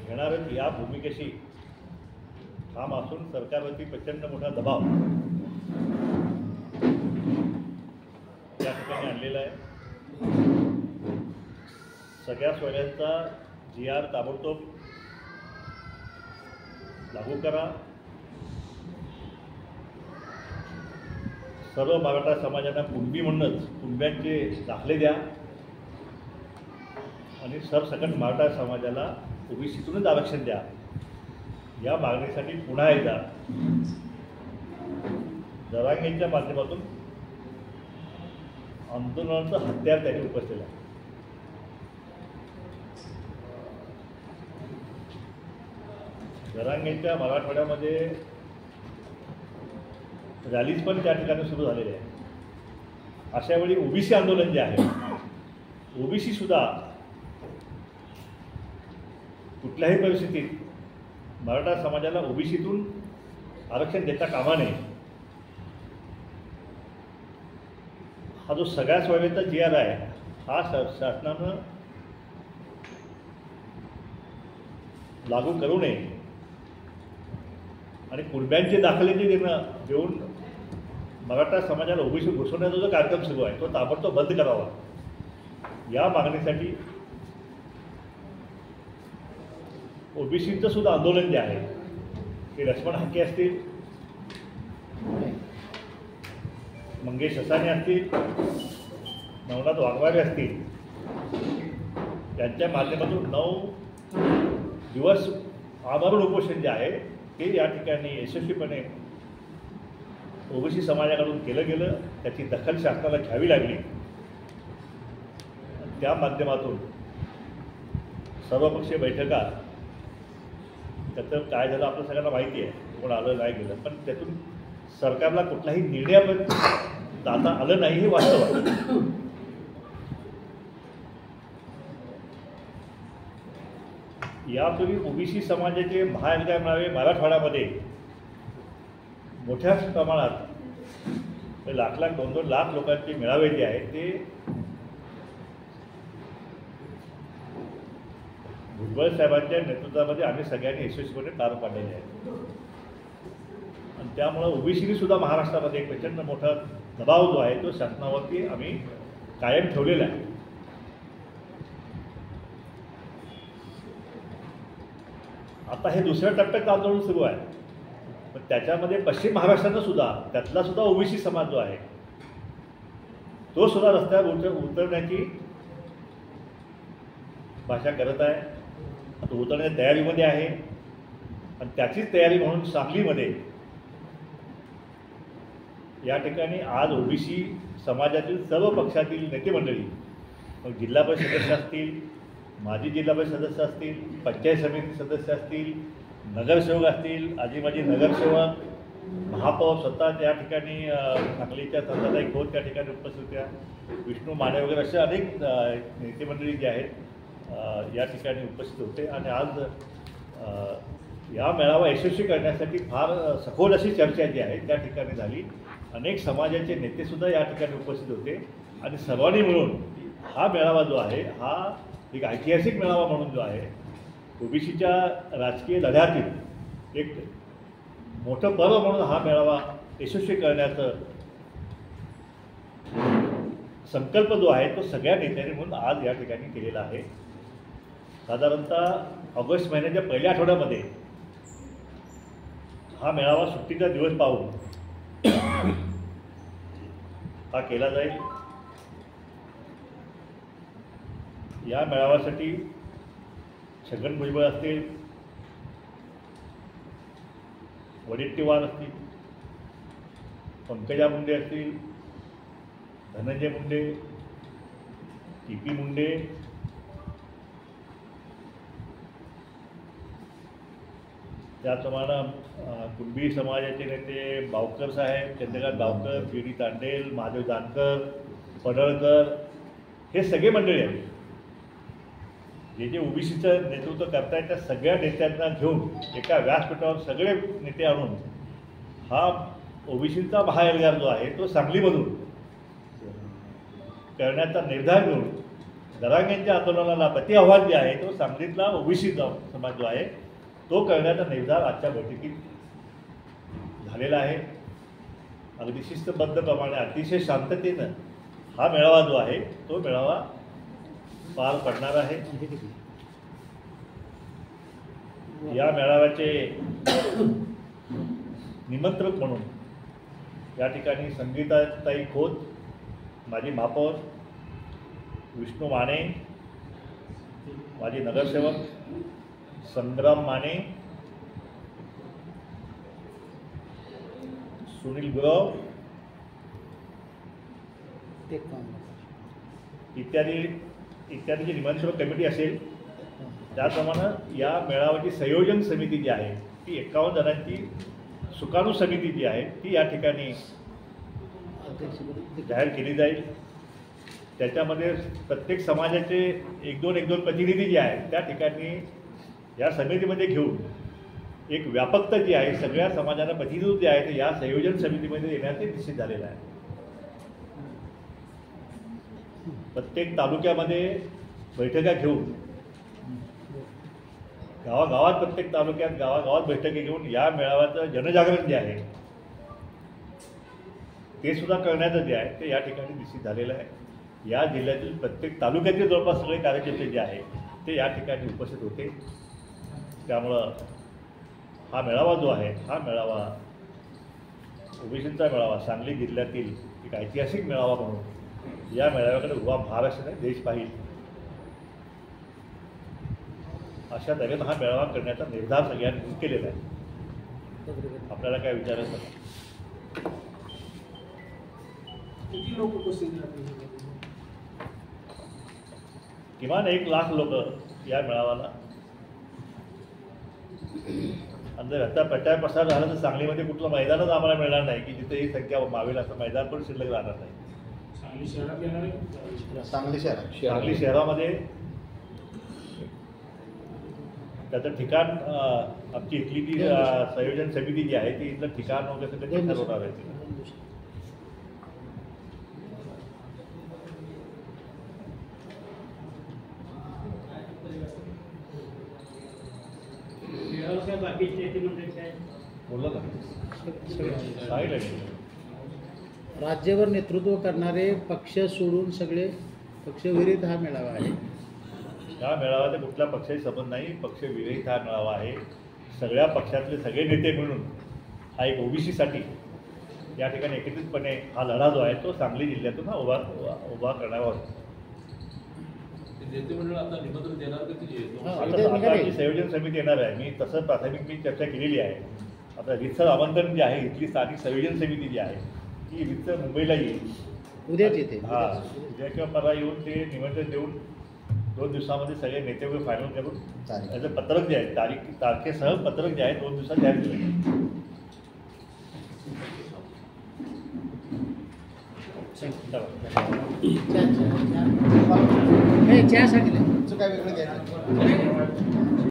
घेणारच या भूमिकेशी ठाम असून सरकारवरती प्रचंड मोठा दबाव या ठिकाणी आणलेला आहे। सगळ्या सोयऱ्यांचा GR ताबडतोब लागू करा, सर्व मराठा समाजाला कुणबी म्हणूनच कुणब्यांचे दाखले द्या आणि सरसकट मराठा समाजाला ओबीसीतूनच आरक्षण द्या। या मागणीसाठी पुन्हा एकदा जरांगेच्या माध्यमातून आंदोलनाचं हत्यार त्यांनी उपसलेलं आहे। जरांगेच्या मराठवाड्यामध्ये रॅलीज पण त्या ठिकाणी सुरू झालेले आहे। अशा वेळी ओबीसी आंदोलन जे आहे, ओबीसी सुद्धा कुठल्याही परिस्थितीत मराठा समाजाला ओबीसीतून आरक्षण देता कामा नये। हा जो सगळ्या सोयरेचा GR आहे हा शासनानं लागू करू नये आणि कुणब्यांचे दाखले जे देऊन मराठा समाजाला ओबीसी घुसवण्याचा जो कार्यक्रम सुरू आहे तो ताबडतोब बंद करावा। या मागणीसाठी ओबीसीचं सुद्धा आंदोलन जे आहे ते लक्ष्मण हाके असतील, मंगेश असाने असतील, नवनाथ वाघमारे असतील, त्यांच्या माध्यमातून 9 दिवस आमरण उपोषण जे आहे ते या ठिकाणी यशस्वीपणे ओबीसी समाजाकडून केलं गेलं। त्याची दखल शासनाला घ्यावी लागली। त्या माध्यमातून सर्वपक्षीय बैठका, त्याचं काय झालं आपल्या सगळ्यांना माहिती आहे, कोण आलं नाही गेलं, पण त्यातून सरकारला कुठलाही निर्णयापर्यंत जाता आलं नाही हे वास्तव आहे। यापूर्वी ओबीसी समाजाचे महाएल्गार मेळावे मराठवाड्यामध्ये मोठ्या प्रमाणात लाख 2-2 लाख लोकांचे मेळावे जे आहेत ते भुजबळ साहेबांच्या नेतृत्वामध्ये आम्ही सगळ्यांनी यशस्वीपणे पार पाडलेले आहेत। आणि त्यामुळं ओबीसीने सुद्धा महाराष्ट्रामध्ये एक प्रचंड मोठा दबाव जो आहे तो शासनावरती आम्ही कायम ठेवलेला आहे। आता हे दुसऱ्या टप्प्यात आंदोलन सुरू आहे, पण त्याच्यामध्ये पश्चिम महाराष्ट्रानं सुद्धा त्यातला सुद्धा ओबीसी समाज जो आहे तो सुद्धा रस्त्यावर उतरण्याची भाषा करत आहे। आता उतरण्याच्या तयारीमध्ये आहे आणि त्याचीच तयारी म्हणून सांगलीमध्ये या ठिकाणी आज ओबीसी समाजातील सर्व पक्षातील नेते मंडळी, मग जिल्हा परिषद सदस्य असतील, माजी जिल्हा परिषद सदस्य असतील, पंचायत समिती सदस्य असतील, नगरसेवक असतील, आजी माजी नगरसेवक, महापौर स्वतः त्या ठिकाणी सांगलीच्या संताताई खोत त्या ठिकाणी उपस्थित होत्या, विष्णू माने वगैरे असे अनेक नेते मंडळी जे आहेत या ठिकाणी उपस्थित होते। आणि आज या मेळावा यशस्वी करण्यासाठी फार सखोल अशी चर्चा जी आहे त्या ठिकाणी झाली। अनेक समाजाचे नेतेसुद्धा या ठिकाणी उपस्थित होते आणि सर्वांनी मिळून हा मेळावा जो आहे हा एक ऐतिहासिक मेळावा म्हणून जो आहे ओबीसीच्या राजकीय लढ्यातील एक मोठं पर्व म्हणून हा मेळावा यशस्वी करण्याचं संकल्प जो आहे तो सगळ्या नेत्यांनी म्हणून आज या ठिकाणी केलेला आहे। साधारणतः ऑगस्ट महिन्याच्या पहिल्या आठवड्यामध्ये हा मेळावा सुट्टीचा दिवस पाहून हा केला जाईल। या मेळाव्यासाठी छगन भुजबळ असतील, वडेट्टीवार असतील, पंकजा मुंडे असतील, धनंजय मुंडे, TP मुंडे, त्याचप्रमाणे कुणबी समाजाचे नेते बावकर साहेब, चंद्रकांत बावकर, GD तांडेल, महादेव जानकर, पडळकर हे सगळे मंडळी आहेत जे ओबीसीचं नेतृत्व करतायत। त्या सगळ्या नेत्यांना घेऊन एका व्यासपीठावर सगळे नेते आणून हा ओबीसीचा महाएल्गार जो आहे तो सांगलीमधून करण्याचा निर्धार घेऊन जरांगेंच्या आंदोलनाला प्रति आव्हान जे आहे तो सांगलीतला ओबीसी समाज जो आहे तो करण्याचा निर्धार आजच्या बैठकीत झालेला आहे. अगदी शिस्तबद्धप्रमाणे अतिशय शांततेनं हा मेळावा जो आहे तो मेळावा पार पडणार आहे. या मेळाव्याचे निमंत्रक म्हणून या ठिकाणी संगीताताई खोत, माजी महापौर, विष्णू माने, माजी नगरसेवक संग्राम माने, सुनील गुरव इत्यादी जी निमंत्रण कमिटी असेल त्याप्रमाणे या मेळाव्याची संयोजन समिती जी आहे ती 51 जणांची सुकाणू समिती जी आहे ती या ठिकाणी जाहीर केली जाईल. त्याच्यामध्ये प्रत्येक समाजाचे एक दोन प्रतिनिधी जे आहेत त्या ठिकाणी या समितीमध्ये घेऊन एक व्यापकता जी आहे सगळ्या समाजाला प्रतिनिधित्व जे आहे ते या संयोजन समितीमध्ये येण्याचे निश्चित झालेलं आहे. प्रत्येक तालुक्यामध्ये बैठका घेऊन गावागावात प्रत्येक तालुक्यात गावागावात बैठकी घेऊन या मेळाव्याचं जनजागरण जे आहे ते सुद्धा करण्याचं जे आहे ते या ठिकाणी निश्चित झालेलं आहे. या जिल्ह्यातील प्रत्येक तालुक्यातील जवळपास सगळे कार्यकर्ते जे आहे ते या ठिकाणी उपस्थित होते. त्यामुळं हा मेळावा जो आहे हा मेळावा ओबीसींचा मेळावा सांगली जिल्ह्यातील एक ऐतिहासिक मेळावा म्हणून या मेळाव्याकडे उभा महाराष्ट्र नाही देश पाहिजे अशा तऱ्हेनं हा मेळावा करण्याचा निर्धार सगळ्यांनी केलेला आहे. आपल्याला काय विचारायचं? किती लोक उपस्थित राहतील? किमान 1 लाख लोक या मेळाव्याला. आणि जर आता प्रचार प्रसार झाला तर सांगलीमध्ये कुठलं मैदानच आम्हाला मिळणार नाही की जिथे ही संख्या मावेल असं मैदान पण शिल्लक राहणार नाही. सांगली शहरात येणार आहे? सांगली शहरामध्ये त्याचं ठिकाण आमची इथली जी संयोजन समिती जी आहे ती इथलं ठिकाण वगैरे सगळं ठरवणार आहे. बोललं ना राज्यभर नेतृत्व करणारे पक्ष सोडून सगळे पक्षविरहित हा मेळावा आहे. या मेळाव्याचा कुठल्या पक्षाशी संबंध नाही. पक्षविरहित हा मेळावा आहे. सगळ्या पक्षातले सगळे नेते मिळून हा एक ओबीसीसाठी या ठिकाणी एकत्रितपणे हा लढा जो आहे तो सांगली जिल्ह्यातून हा उभा करण्यावर होता. नेते मंडळ आता निमंत्रण देणार का किती? आता आमची संयोजन समिती येणार आहे. मी तसं प्राथमिक मी चर्चा केलेली आहे. आता रितसर आमंत्रण जे आहे इथली स्थानिक संयोजन समिती जी आहे ती रितसर मुंबईला येईल उद्याच येते. हां उद्या किंवा परवा येऊन ते निमंत्रण देऊन 2 दिवसामध्ये सगळे नेते वगैरे फायनल करून त्याचं पत्रक जे आहे तारखेसह पत्रक जे आहे 2 दिवसात जाहीर केलं. चहा सांगितलं काय वेगळं घ्यायचं.